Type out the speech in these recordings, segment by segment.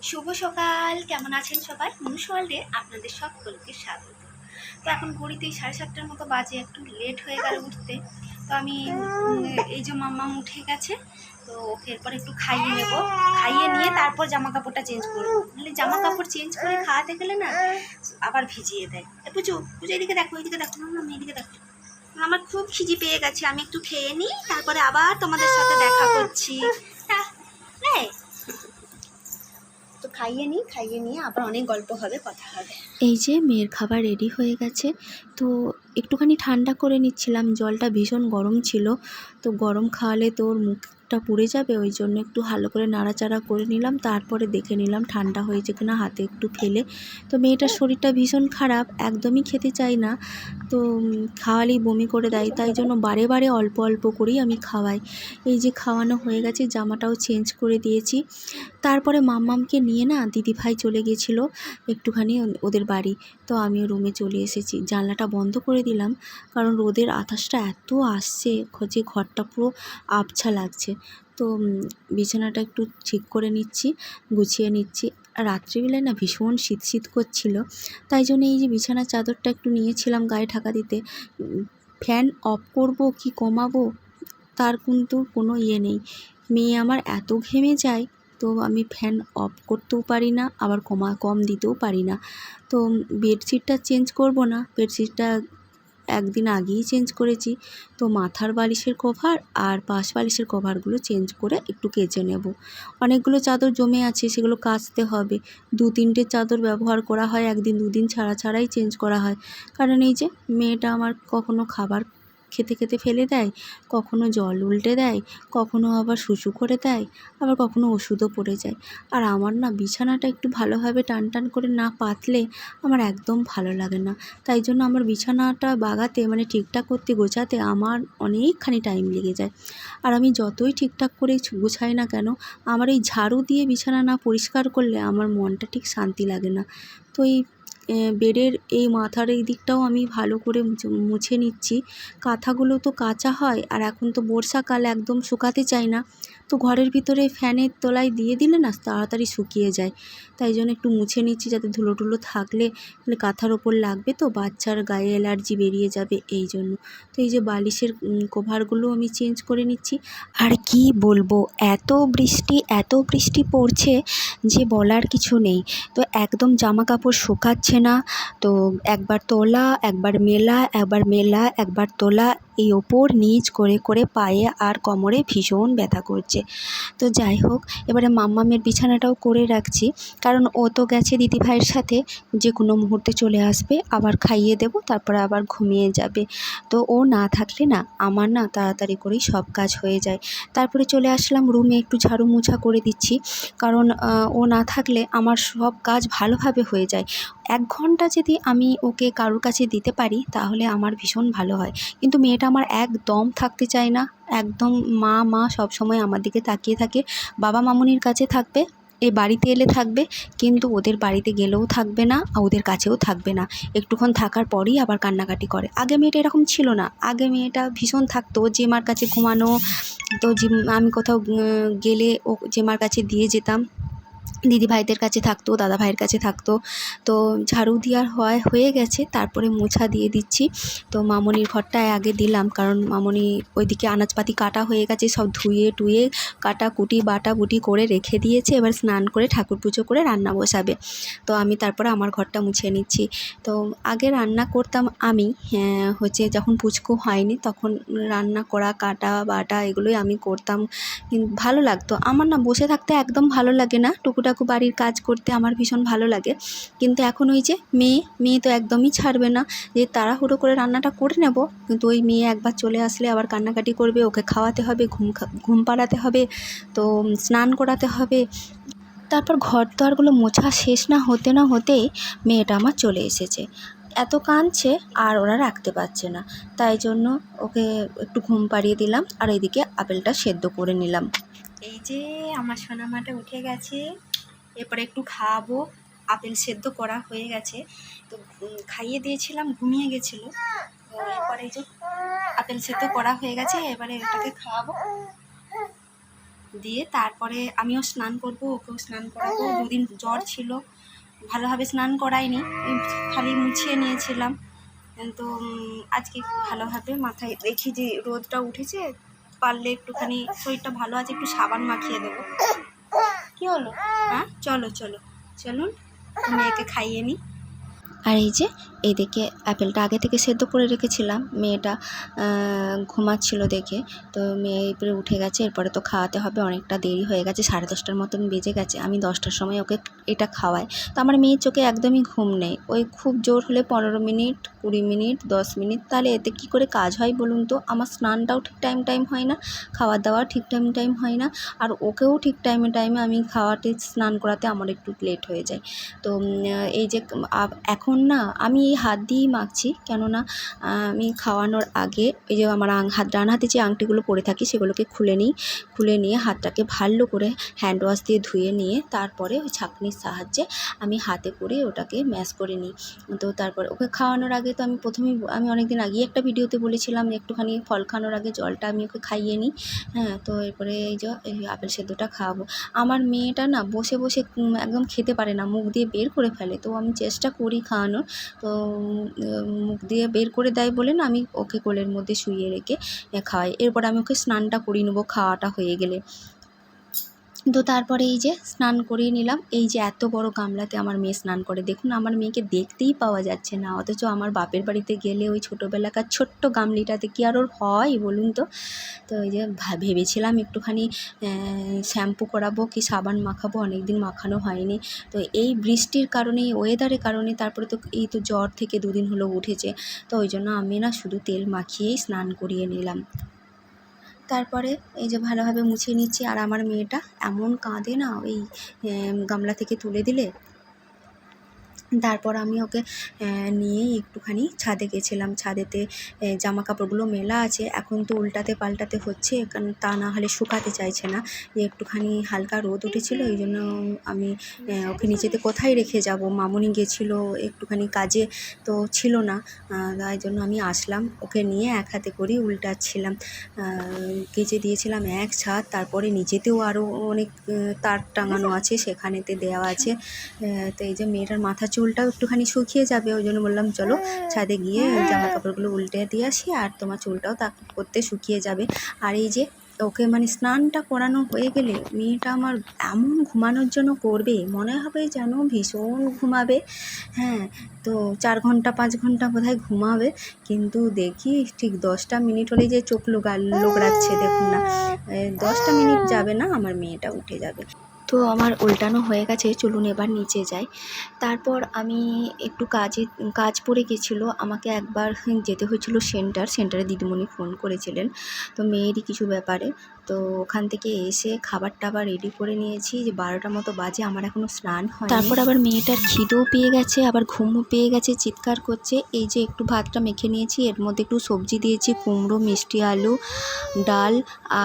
শুভ সকাল, কেমন আছেন সবাই? মনুষ ওয়ার্ল্ডে আপনাদের সকলকে স্বাগত। তো এখন ঘড়িতে 7:30টার মতো বাজে, একটু লেট হয়ে গেল উঠতে। তো আমি এই যে মাম্মাম উঠে গেছে, তো ওকে এরপর একটু খাইয়ে নেব। খাইয়ে নিয়ে তারপর জামা কাপড়টা চেঞ্জ করবো। মানে জামা কাপড় চেঞ্জ করে খাওয়াতে গেলে না আবার ভিজিয়ে দেয়। পুজো পুজো, এদিকে দেখো, এদিকে দেখো, মাম্মাম এদিকে দেখো। আমার খুব খিজি পেয়ে গেছে, আমি একটু খেয়ে নিই, তারপরে আবার তোমাদের সাথে দেখা করছি। হ্যাঁ, তো খাইয়ে নিয়ে আবার অনেক গল্প হবে, কথা হবে। এই যে মেয়ের খাবার রেডি হয়ে গেছে, তো একটুখানি ঠান্ডা করে নিচ্ছিলাম। জলটা ভীষণ গরম ছিল, তো গরম খাওয়ালে তোর মুখটা পুড়ে যাবে, ওই জন্য একটু ভালো করে নাড়াচাড়া করে নিলাম। তারপরে দেখে নিলাম ঠান্ডা হয়েছে কিনা, হাতে একটু ফেলে। তো মেয়েটার শরীরটা ভীষণ খারাপ, একদমই খেতে চাই না, তো খাওয়ালেই বমি করে দেয়, তাই জন্য বারে বারে অল্প অল্প করেই আমি খাওয়াই। এই যে খাওয়ানো হয়ে গেছে, জামাটাও চেঞ্জ করে দিয়েছি। তারপরে মাম্মামকে নিয়ে না দিদিভাই চলে গেছিলো একটুখানি ওদের বাড়ি, তো আমিও রুমে চলে এসেছি। জানলাটা বন্ধ করে দিলাম, কারণ রোদের আঠাশটা এত আসছে যে ঘরটা পুরো আবছা লাগছে। তো বিছানাটা একটু ঠিক করে নিচ্ছি, গুছিয়ে নিচ্ছি। রাত্রিবেলায় না ভীষণ শীত শীত করছিল, তাই জন্য এই যে বিছানার চাদরটা একটু নিয়েছিলাম গায়ে ঢাকা দিতে। ফ্যান অফ করব কি কমাবো তার কিন্তু কোনো ইয়ে নেই। মেয়ে আমার এত ঘেমে যায়, তো আমি ফ্যান অফ করতেও পারি না, আবার কম দিতেও পারি না। তো বেডশিটটা চেঞ্জ করব না, বেডশিটটা একদিন আগেই চেঞ্জ করেছি। তো মাথার বালিশের কভার আর পাশ বালিশের কভারগুলো চেঞ্জ করে একটু কেচে নেব। অনেকগুলো চাদর জমে আছে, সেগুলো কাচতে হবে। 2-3টে চাদর ব্যবহার করা হয়, একদিন দুদিন ছাড়াই চেঞ্জ করা হয়। কারণ এই যে মেয়েটা আমার কখনো খাবার খেতে খেতে ফেলে দেয়, কখনো জল উল্টে দেয়, কখনো আবার শুশু করে দেয়, আবার কখনো ওষুধও পড়ে যায়। আর আমার না বিছানাটা একটু ভালোভাবে টান করে না পাতলে আমার একদম ভালো লাগে না। তাই জন্য আমার বিছানাটা বাগাতে, মানে ঠিকঠাক করতে, গোছাতে আমার অনেকখানি টাইম লেগে যায়। আর আমি যতই ঠিকঠাক করে গোছাই না কেন, আমার এই ঝাড়ু দিয়ে বিছানা না পরিষ্কার করলে আমার মনটা ঠিক শান্তি লাগে না। তো এই বেডের এই মাথার এই দিকটাও আমি ভালো করে মুছে নিচ্ছি। কাঁথাগুলো তো কাচা হয়, আর এখন তো বর্ষাকাল, একদম শুকাতে চাই না। তো ঘরের ভিতরে ফ্যানের তলায় দিয়ে দিলে না তাড়াতাড়ি শুকিয়ে যায়, তাই জন্য একটু মুছে নিচ্ছি, যাতে ধুলো টুলো থাকলে কাঁথার ওপর লাগবে, তো বাচ্চার গায়ে অ্যালার্জি বেরিয়ে যাবে, এই জন্য। তো এই যে বালিশের কভারগুলো আমি চেঞ্জ করে নিচ্ছি। আর কি বলবো, এত বৃষ্টি পড়ছে যে বলার কিছু নেই। তো একদম জামা কাপড় শুকাচ্ছে না, তো একবার তোলা একবার মেলা, একবার মেলা একবার তোলা, এই ওপর নিচ করে পায়ে আর কোমরে ভীষণ ব্যথা করছে। তো যাই হোক, এবারে মাম্মামের বিছানাটাও করে রাখছি, কারণ ও তো গেছে দিদিভাইয়ের সাথে, যে কোনো মুহূর্তে চলে আসবে, আবার খাইয়ে দেব, তারপরে আবার ঘুমিয়ে যাবে। তো ও না থাকলে না আমার না তাড়াতাড়ি করেই সব কাজ হয়ে যায়। তারপরে চলে আসলাম রুমে, একটু ঝাড়ু মোছা করে দিচ্ছি, কারণ ও না থাকলে আমার সব কাজ ভালোভাবে হয়ে যায়। 1 ঘন্টা যদি আমি ওকে কারোর কাছে দিতে পারি তাহলে আমার ভীষণ ভালো হয়, কিন্তু মেয়েটা আমার একদম থাকতে চায় না। একদম মা সবসময় আমার দিকে তাকিয়ে থাকে। বাবা মামুনির কাছে থাকবে, এই বাড়িতে এলে থাকবে, কিন্তু ওদের বাড়িতে গেলেও থাকবে না, ওদের কাছেও থাকবে না। একটুক্ষণ থাকার পরই আবার কান্নাকাটি করে। আগে মেয়েটা এরকম ছিল না, আগে মেয়েটা ভীষণ থাকতো, জেমার কাছে ঘুমানো। তো আমি কোথাও গেলে ও জেমার কাছে দিয়ে যেতাম, দিদিভাইদের কাছে থাকতো, দাদা ভাইয়ের কাছে থাকতো। তো ঝাড়ু দেওয়া হয়ে গেছে, তারপরে মোছা দিয়ে দিচ্ছি। তো মামনির ঘরটায় আগে দিলাম, কারণ মামনি ওইদিকে আনাজপাতি কাটা হয়ে গেছে, সব ধুয়ে টুয়ে কাটাকুটি বাটাবুটি করে রেখে দিয়েছে। এবার স্নান করে ঠাকুর পুজো করে রান্না বসাবে, তো আমি তারপরে আমার ঘরটা মুছে নিচ্ছি। তো আগে রান্না করতাম আমি, হচ্ছে যখন পুচকু হয়নি তখন রান্না করা, কাটা বাটা এগুলোই আমি করতাম, কিন্তু ভালো লাগতো আমার। না বসে থাকতে একদম ভালো লাগে না, টুকুটাকু বাড়ির কাজ করতে আমার ভীষণ ভালো লাগে। কিন্তু এখন ওই যে মেয়ে তো একদমই ছাড়বে না, যে তাড়াহুড়ো করে রান্নাটা করে নেব, কিন্তু ওই মেয়ে একবার চলে আসলে আবার কান্নাকাটি করবে, ওকে খাওয়াতে হবে, ঘুম পাড়াতে হবে, তো স্নান করাতে হবে। তারপর ঘর দুয়ারগুলো মোছা শেষ না হতেই মেয়েটা আমার চলে এসেছে। এত কাঁদছে আর ওরা রাখতে পারছে না, তাই জন্য ওকে একটু ঘুম পাড়িয়ে দিলাম, আর এইদিকে আপেলটা সেদ্ধ করে নিলাম। এই যে আমার সোনামাটা উঠে গেছে, এরপরে একটু খাওয়াবো। আপেল সেদ্ধ করা হয়ে গেছে, তো খাইয়ে দিয়েছিলাম, ঘুমিয়ে গেছিলো। তো এরপরে এই যে আপেল সেদ্ধ করা হয়ে গেছে, এবারে এটাকে খাওয়াবো। দিয়ে তারপরে আমিও স্নান করব, ওকেও স্নান করাবো। দুদিন জ্বর ছিল, ভালোভাবে স্নান করাইনি, খালি মুছিয়ে নিয়েছিলাম। তো আজকে ভালোভাবে মাথায় দেখি যে রোদটা উঠেছে, পারলে একটুখানি শরীরটা ভালো আছে, একটু সাবান মাখিয়ে দেবো। কি হলো? হ্যাঁ, চলো চলো চলুন মেয়েকে খাইয়ে নিই। আর এই যে এইদিকে অ্যাপেলটা আগে থেকে সেদ্ধ করে রেখেছিলাম, মেয়েটা ঘুমাচ্ছিল দেখে, তো মেয়ে এরপরে উঠে গেছে। এরপরে তো খাওয়াতে হবে, অনেকটা দেরি হয়ে গেছে, 10:30টার মতন বেজে গেছে। আমি 10টার সময় ওকে এটা খাওয়াই। তো আমার মেয়ের চোখে একদমই ঘুম নেই, ওই খুব জোর হলে 15 মিনিট, 20 মিনিট, 10 মিনিট, তাহলে এতে কী করে কাজ হয় বলুন তো? আমার স্নানটাও ঠিক টাইম হয় না, খাওয়া দাওয়া ঠিক টাইম হয় না, আর ওকেও ঠিক টাইমে আমি খাওয়াতে স্নান করাতে আমার একটু লেট হয়ে যায়। তো এই যে এখন না আমি এই হাত দিয়েই মাখছি, কেননা আমি খাওয়ানোর আগে এই যে আমার ডান হাতে যে আংটিগুলো পরে থাকি সেগুলোকে খুলে নিয়ে হাতটাকে ভালো করে হ্যান্ড ওয়াশ দিয়ে ধুয়ে নিয়ে তারপরে ওই ছাঁকনির সাহায্যে আমি হাতে করে ওটাকে ম্যাশ করে নিই। তো তারপর ওকে খাওয়ানোর আগে তো আমি অনেকদিন আগেই একটা ভিডিওতে বলেছিলাম একটুখানি ফল খাওয়ানোর আগে জলটা আমি ওকে খাইয়ে নিই। হ্যাঁ, তো এরপরে এই যে এই আপেল সেদ্ধটা খাওয়াবো। আমার মেয়েটা না বসে একদম খেতে পারে না, মুখ দিয়ে বের করে ফেলে। তো আমি চেষ্টা করি খাওয়ানোর, তো মুখ দিয়ে বের করে দেয় বলে না আমি ওকে কোলের মধ্যে শুইয়ে রেখে খাওয়াই। এরপর আমি ওকে স্নানটা করিয়ে নেবো খাওয়াটা হয়ে গেলে। তো তারপরে এই যে স্নান করিয়ে নিলাম। এই যে এত বড় গামলাতে আমার মেয়ে স্নান করে, দেখুন আমার মেয়েকে দেখতেই পাওয়া যাচ্ছে না, অথচ আমার বাপের বাড়িতে গেলে ওই ছোটোবেলাকার ছোট্ট গামলিটাতে কি আর ওর হয় বলুন তো? তো এই যে ভেবেছিলাম একটুখানি শ্যাম্পু করাবো কি সাবান মাখাবো, অনেক দিন মাখানো হয়নি। তো এই বৃষ্টির কারণে, এই ওয়েদারের কারণে, তারপরে তো এই তো জ্বর থেকে 2 দিন হলো উঠেছে, তো ওই জন্য আমি না শুধু তেল মাখিয়েই স্নান করিয়ে নিলাম। তারপরে এই যে ভালোভাবে মুছিয়ে নিচ্ছি। আর আমার মেয়েটা এমন কাঁদে না ওই গামলা থেকে তুলে দিলে। তারপর আমি ওকে নিয়েই একটুখানি ছাদে গেছিলাম। ছাদেতে জামা কাপড়গুলো মেলা আছে, এখন তো উল্টাতে পাল্টাতে হচ্ছে, কারণ তা না হলে শুকাতে চাইছে না। যে একটুখানি হালকা রোদ উঠেছিল, এই জন্য আমি ওকে নিচেতে কোথায় রেখে যাব, মামুনি গেছিলো একটুখানি কাজে, তো ছিল না, তাই জন্য আমি আসলাম ওকে নিয়ে এক হাতে করেই উল্টাচ্ছিলাম। কেচে দিয়েছিলাম এক ছাদ, তারপরে নিচেতেও আরও অনেক তার টাঙানো আছে, সেখানেতে দেওয়া আছে। তো এই যে মেয়েটার মাথা চুলটাও একটুখানি শুকিয়ে যাবে, ওই জন্য বললাম চলো ছাদে গিয়ে জামা কাপড়গুলো উল্টে দিয়ে আসি, আর তোমার চুলটাও তা করতে শুকিয়ে যাবে। আর এই যে ওকে মানে স্নানটা করানো হয়ে গেলে মেয়েটা আমার এমন ঘুমানোর জন্য করবে, মনে হবে যেন ভীষণ ঘুমাবে। হ্যাঁ, তো 4 ঘন্টা 5 ঘন্টা বোধহয় ঘুমাবে, কিন্তু দেখি ঠিক 10টা মিনিট হলেই যে চোখ লোকড়াচ্ছে, দেখুন না, 10টা মিনিট যাবে না আমার মেয়েটা উঠে যাবে। তো আমার উল্টানো হয়ে গেছে, চলুন এবার নিচে যাই। তারপর আমি একটু কাজ পড়ে গেছিলো, আমাকে একবার যেতে হয়েছিল সেন্টারে দিদিমণি ফোন করেছিলেন, তো মেয়েরই কিছু ব্যাপারে। তো ওখান থেকে এসে খাবার টাবার রেডি করে নিয়েছি, যে 12টার মতো বাজে, আমার এখনও স্নান হয়নি। তারপর আবার মেয়েটার খিদেও পেয়ে গেছে, আবার ঘুমও পেয়ে গেছে, চিৎকার করছে। এই যে একটু ভাতটা মেখে নিয়েছি, এর মধ্যে একটু সবজি দিয়েছি, কুমড়ো, মিষ্টি আলু, ডাল,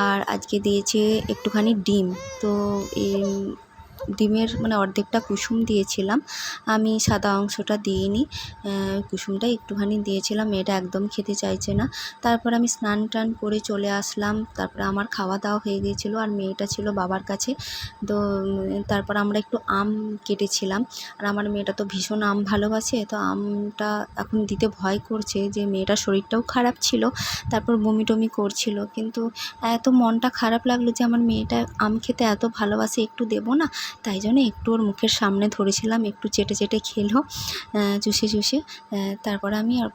আর আজকে দিয়েছে একটুখানি ডিম। তো এই ডিমের মানে অর্ধেকটা কুসুম দিয়েছিলাম, আমি সাদা অংশটা দিইনি, কুসুমটা একটুখানি দিয়েছিলাম। মেয়েটা একদম খেতে চাইছে না। তারপর আমি স্নান টান করে চলে আসলাম, তারপরে আমার খাওয়া দাওয়া হয়ে গিয়েছিলো, আর মেয়েটা ছিল বাবার কাছে। তো তারপর আমরা একটু আম কেটেছিলাম, আর আমার মেয়েটা তো ভীষণ আম ভালোবাসে, তো আমটা এখন দিতে ভয় করছে, যে মেয়েটার শরীরটাও খারাপ ছিল, তারপর বমি টমি করছিল, কিন্তু এত মনটা খারাপ লাগলো যে আমার মেয়েটা আম খেতে এত ভালোবাসে, একটু দেবো না, তাই জন্য একটু ওর মুখের সামনে ধরেছিলাম, একটু চেটে খেলো, চুষে। তারপরে আমি আর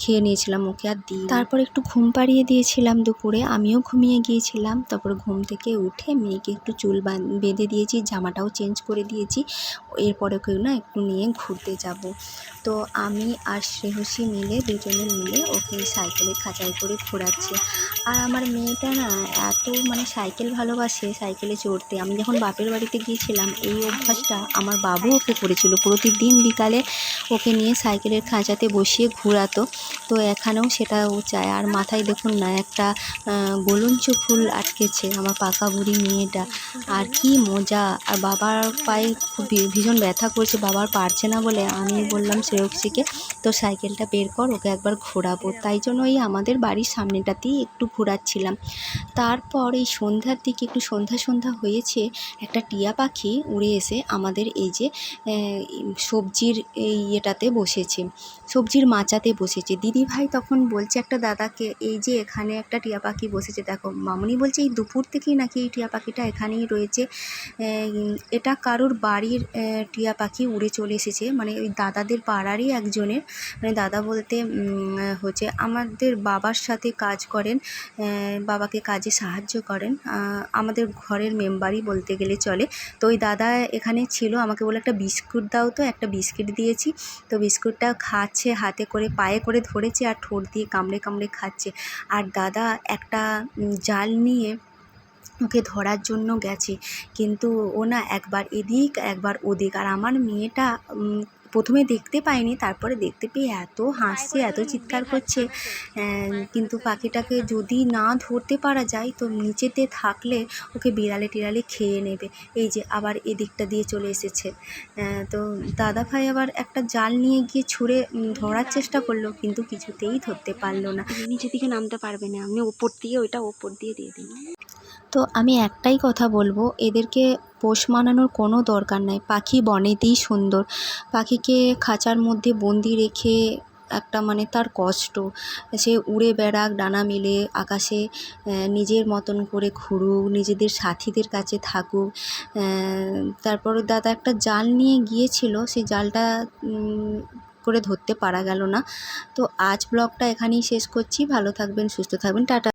খেয়ে নিয়েছিলাম, ওকে আর দিই। তারপর একটু ঘুম পাড়িয়ে দিয়েছিলাম দুপুরে, আমিও ঘুমিয়ে গিয়েছিলাম। তারপর ঘুম থেকে উঠে মেয়েকে একটু চুল বেঁধে দিয়েছি, জামাটাও চেঞ্জ করে দিয়েছি। এরপরে ওকে না একটু নিয়ে ঘুরতে যাব। তো আমি আর শ্রেহসী মিলে, দুজনে মিলে ওকে সাইকেলে খাঁচায় করে ঘোরাচ্ছে। আর আমার মেয়েটা না এত মানে সাইকেল ভালোবাসে, সাইকেলে চড়তে। আমি যখন বাপের বাড়িতে গিয়েছিলাম এই অভ্যাসটা আমার বাবু ওকে করেছিল, প্রতিদিন বিকালে ওকে নিয়ে সাইকেলের খাঁচাতে বসিয়ে ঘোরাতো। তো এখানেও সেটা ও চায়। আর মাথায় দেখুন না একটা গোলঞ্চ ফুল আটকেছে আমার পাকা বুড়ি মেয়েটা, আর কি মজা। আর বাবার পায়ে খুব ভীষণ ব্যথা করছে, বাবার পারছে না বলে আমি বললাম শ্রেয়সীকে তো সাইকেলটা বের কর, ওকে একবার ঘোরাবো। তাই জন্য এই আমাদের বাড়ির সামনেটাতেই একটু ঘোরাচ্ছিলাম। তারপর এই সন্ধ্যার দিকে একটু সন্ধ্যা হয়েছে, একটা টিয়া পাখি উড়ে এসে আমাদের এই যে সবজির এই ইয়েটাতে বসেছে, সবজির মাচাতে বসেছে। দিদিভাই তখন বলছে একটা দাদাকে, এই যে এখানে একটা টিয়া পাখি বসেছে দেখো। মামুনি বলছে এই দুপুর থেকেই নাকি এই টিয়া পাখিটা এখানেই রয়েছে, এটা কারোর বাড়ির টিয়া পাখি উড়ে চলে এসেছে, মানে ওই দাদাদের পাড়ারই একজনের, মানে দাদা বলতে হচ্ছে আমাদের বাবার সাথে কাজ করেন, বাবাকে কাজে সাহায্য করেন, আমাদের ঘরের মেম্বারই বলতে গেলে চলে। তো ওই দাদা এখানে ছিল, আমাকে বলে একটা বিস্কুট দাও, তো একটা বিস্কিট দিয়েছি। তো বিস্কুটটা খাচ্ছে, হাতে করে পায়ে করে ধরেছে আর ঠোঁট দিয়ে কামড়ে কামড়ে খাচ্ছে। আর দাদা একটা জাল নিয়ে ওকে ধরার জন্য গেছে, কিন্তু ও না একবার এদিক একবার ওদিক। আর আমার মেয়েটা প্রথমে দেখতে পায়নি, তারপরে দেখতে পেয়ে এত হাসছে, এত চিৎকার করছে। কিন্তু পাখিটাকে যদি না ধরতে পারা যায় তো নিচেতে থাকলে ওকে বিড়ালে টিড়ালে খেয়ে নেবে। এই যে আবার এদিকটা দিয়ে চলে এসেছে। তো দাদা ভাই আবার একটা জাল নিয়ে গিয়ে ছুঁড়ে ধরার চেষ্টা করলো, কিন্তু কিছুতেই ধরতে পারলো না। নিচের দিকে নামতে পারবে না, আপনি ওপর দিয়ে ওইটা ওপর দিয়ে দিয়ে দিন। তো আমি একটাই কথা বলবো, এদেরকে পোষ মানানোর কোনো দরকার নাই। পাখি বনেতেই সুন্দর, পাখিকে খাঁচার মধ্যে বন্দি রেখে একটা মানে তার কষ্ট, সে উড়ে বেড়াক ডানা মেলে আকাশে, নিজের মতন করে ঘুরুক, নিজেদের সাথীদের কাছে থাকুক। তারপর দাদা একটা জাল নিয়ে গিয়েছিল, সেই জালটা করে ধরতে পারা গেল না। তো আজ ব্লগটা এখানেই শেষ করছি। ভালো থাকবেন, সুস্থ থাকবেন, টাটা।